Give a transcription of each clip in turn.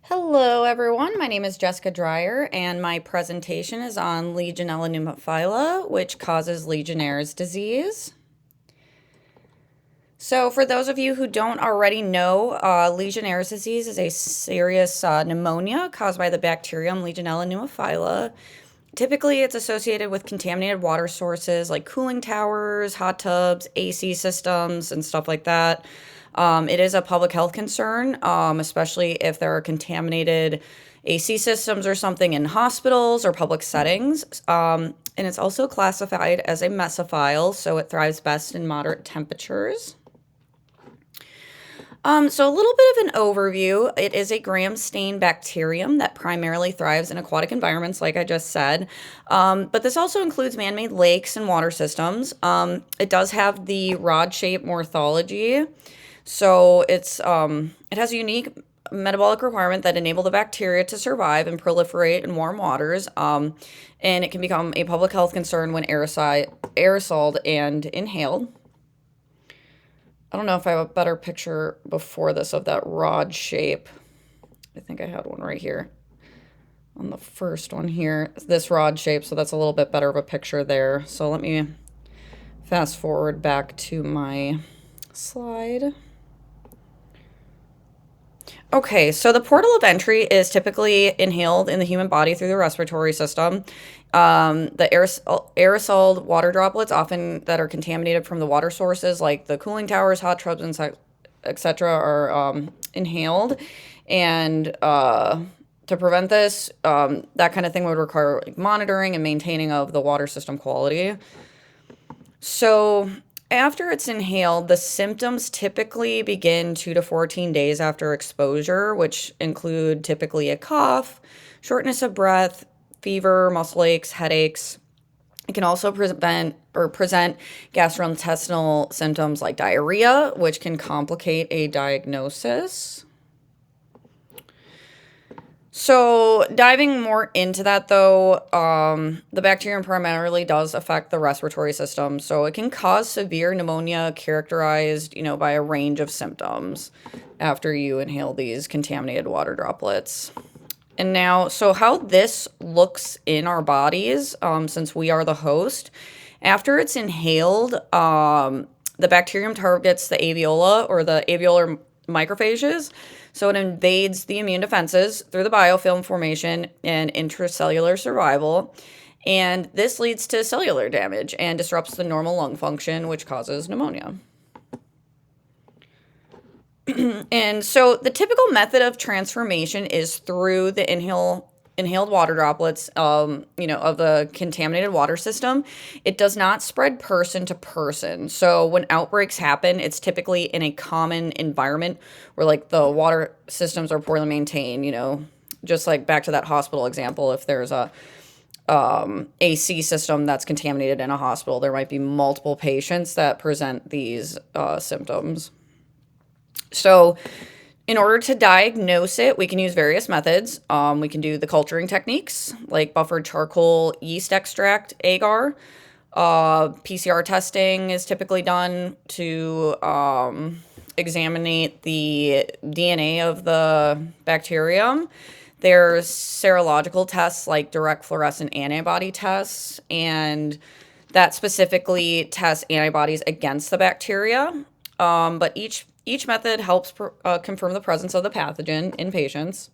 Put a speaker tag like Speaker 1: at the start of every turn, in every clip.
Speaker 1: Hello, everyone. My name is Jessica Dreyer, and my presentation is on Legionella pneumophila, which causes Legionnaire's disease. So, for those of you who don't already know, Legionnaire's disease is a serious pneumonia caused by the bacterium Legionella pneumophila. Typically, it's associated with contaminated water sources like cooling towers, hot tubs, AC systems, and stuff like that. It is a public health concern, especially if there are contaminated AC systems or something in hospitals or public settings. And it's also classified as a mesophile, so it thrives best in moderate temperatures. So a little bit of an overview. It is a gram-stain bacterium that primarily thrives in aquatic environments, like I just said. But this also includes man-made lakes and water systems. It does have the rod-shaped morphology. So it has a unique metabolic requirement that enable the bacteria to survive and proliferate in warm waters. And it can become a public health concern when aerosoled and inhaled. I don't know if I have a better picture before this of that rod shape. I think I had one right here on the first one here. This rod shape, so that's a little bit better of a picture there. So let me fast forward back to my slide. Okay, so the portal of entry is typically inhaled in the human body through the respiratory system. The aerosol water droplets, often that are contaminated from the water sources, like the cooling towers, hot tubs, and etc., are inhaled. And to prevent this, that kind of thing would require like, monitoring and maintaining of the water system quality. So after it's inhaled, the symptoms typically begin 2 to 14 days after exposure, which include typically a cough, shortness of breath, fever, muscle aches, headaches. It can also present gastrointestinal symptoms like diarrhea, which can complicate a diagnosis. So diving more into that though, the bacterium primarily does affect the respiratory system. So it can cause severe pneumonia characterized, by a range of symptoms after you inhale these contaminated water droplets. And now, so how this looks in our bodies, since we are the host, after it's inhaled, the bacterium targets the alveola or the alveolar macrophages. So it invades the immune defenses through the biofilm formation and intracellular survival. And this leads to cellular damage and disrupts the normal lung function, which causes pneumonia. And so the typical method of transformation is through the inhaled water droplets, of the contaminated water system. It does not spread person to person. So when outbreaks happen, it's typically in a common environment where like the water systems are poorly maintained, just like back to that hospital example. If there's a AC system that's contaminated in a hospital, there might be multiple patients that present these symptoms. So in order to diagnose it, we can use various methods. We can do the culturing techniques like buffered charcoal yeast extract, agar. PCR testing is typically done to examine the DNA of the bacterium. There's serological tests like direct fluorescent antibody tests, and that specifically tests antibodies against the bacteria. But each method helps confirm the presence of the pathogen in patients.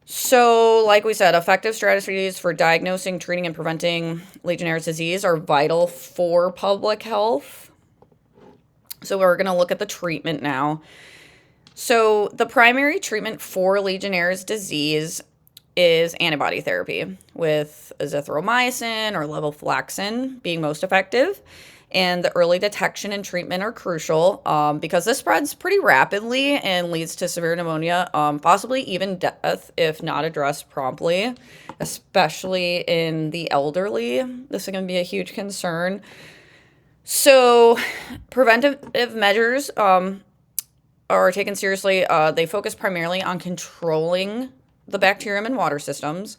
Speaker 1: So, like we said, effective strategies for diagnosing, treating, and preventing Legionnaire's disease are vital for public health. So we're going to look at the treatment now. So the primary treatment for Legionnaire's disease is antibody therapy, with azithromycin or levofloxacin being most effective. And the early detection and treatment are crucial because this spreads pretty rapidly and leads to severe pneumonia, possibly even death if not addressed promptly, especially in the elderly. This is going to be a huge concern. So preventive measures are taken seriously. They focus primarily on controlling the bacterium in water systems.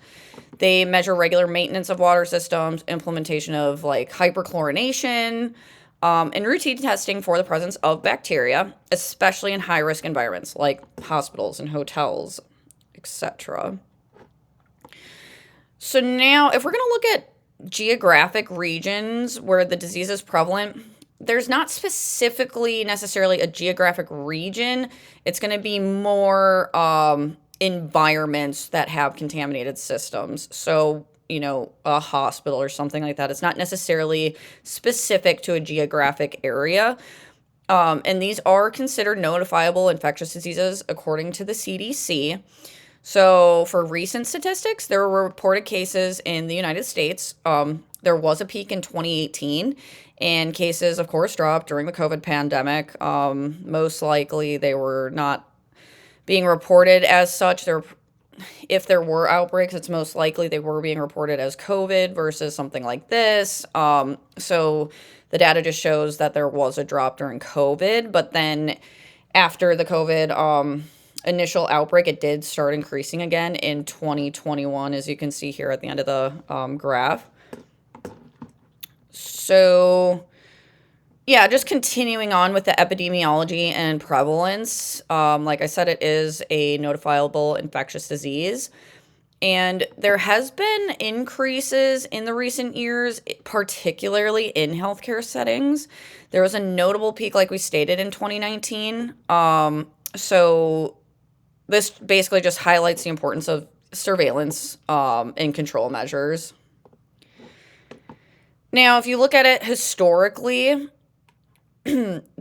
Speaker 1: They measure regular maintenance of water systems, implementation of like hyperchlorination, and routine testing for the presence of bacteria, especially in high-risk environments like hospitals and hotels, etc. So now, if we're going to look at geographic regions where the disease is prevalent, there's not specifically necessarily a geographic region. It's going to be more environments that have contaminated systems. So, a hospital or something like that. It's not necessarily specific to a geographic area. And these are considered notifiable infectious diseases according to the CDC. So, for recent statistics, there were reported cases in the United States. There was a peak in 2018, and cases, of course, dropped during the COVID pandemic. Most likely, they were not being reported as such. If there were outbreaks, it's most likely they were being reported as COVID versus something like this. So, the data just shows that there was a drop during COVID, but then after the COVID initial outbreak, it did start increasing again in 2021, as you can see here at the end of the graph. So, yeah, just continuing on with the epidemiology and prevalence. Like I said, it is a notifiable infectious disease. And there has been increases in the recent years, particularly in healthcare settings. There was a notable peak, like we stated, in 2019. So this basically just highlights the importance of surveillance and control measures. Now, if you look at it historically, this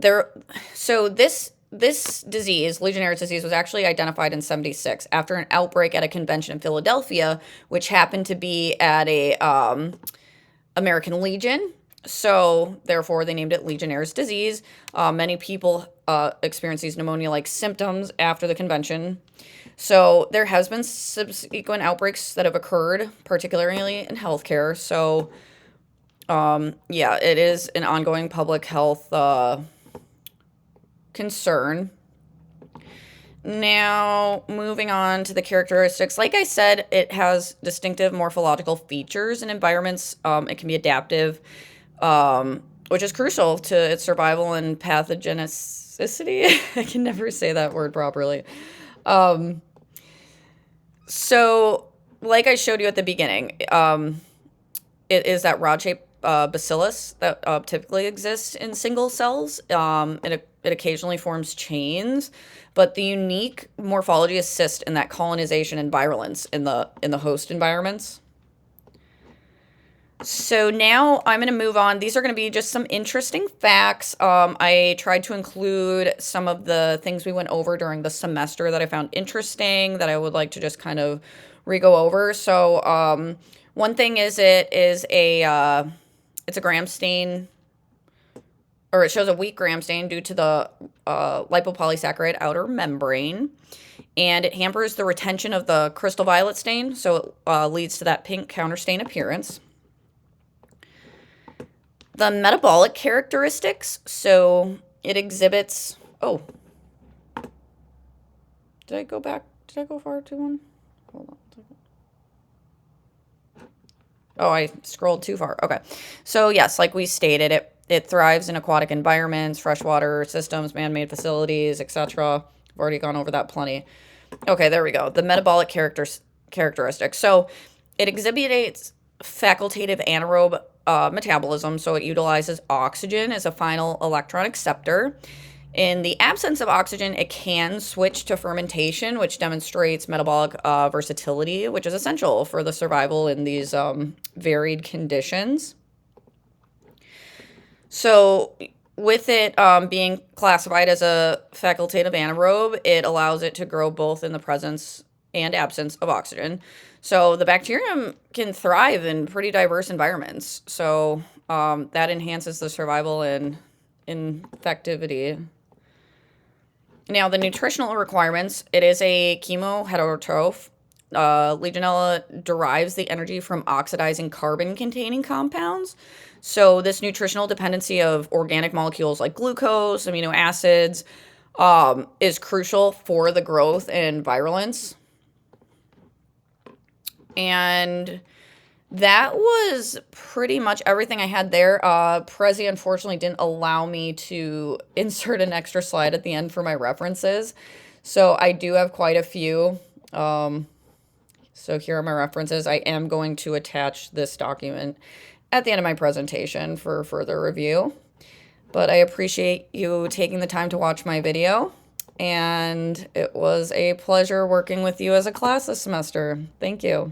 Speaker 1: disease, Legionnaire's disease, was actually identified in 76 after an outbreak at a convention in Philadelphia, which happened to be at a American Legion. So, therefore, they named it Legionnaire's disease. Many people experience these pneumonia-like symptoms after the convention. So, there has been subsequent outbreaks that have occurred, particularly in healthcare. So, yeah, it is an ongoing public health concern. Now, moving on to the characteristics. Like I said, it has distinctive morphological features and environments. It can be adaptive, which is crucial to its survival and pathogenicity. I can never say that word properly. So, like I showed you at the beginning, it is that rod-shaped bacillus that typically exists in single cells. It occasionally forms chains, but the unique morphology assists in that colonization and virulence in the host environments. So now I'm going to move on. These are going to be just some interesting facts. I tried to include some of the things we went over during the semester that I found interesting that I would like to just kind of re-go over. So one thing is it's a gram stain, or it shows a weak gram stain due to the lipopolysaccharide outer membrane, and it hampers the retention of the crystal violet stain, so it leads to that pink counterstain appearance. The metabolic characteristics, so it exhibits, did I go back? Did I go far too long? Hold on a second. Oh, I scrolled too far. Okay. So yes, like we stated, it thrives in aquatic environments, freshwater systems, man-made facilities, etc. I've already gone over that plenty. Okay, there we go. The metabolic characteristics. So it exhibits facultative anaerobe metabolism, so it utilizes oxygen as a final electron acceptor. In the absence of oxygen, it can switch to fermentation, which demonstrates metabolic versatility, which is essential for the survival in these varied conditions. So with it being classified as a facultative anaerobe, it allows it to grow both in the presence and absence of oxygen. So the bacterium can thrive in pretty diverse environments. So that enhances the survival and infectivity. Now, the nutritional requirements, it is a chemoheterotroph. Legionella derives the energy from oxidizing carbon-containing compounds. So this nutritional dependency of organic molecules like glucose, amino acids, is crucial for the growth and virulence. And That was pretty much everything I had there. Prezi unfortunately didn't allow me to insert an extra slide at the end for my references. So I do have quite a few. So here are my references. I am going to attach this document at the end of my presentation for further review. But I appreciate you taking the time to watch my video. And it was a pleasure working with you as a class this semester. Thank you.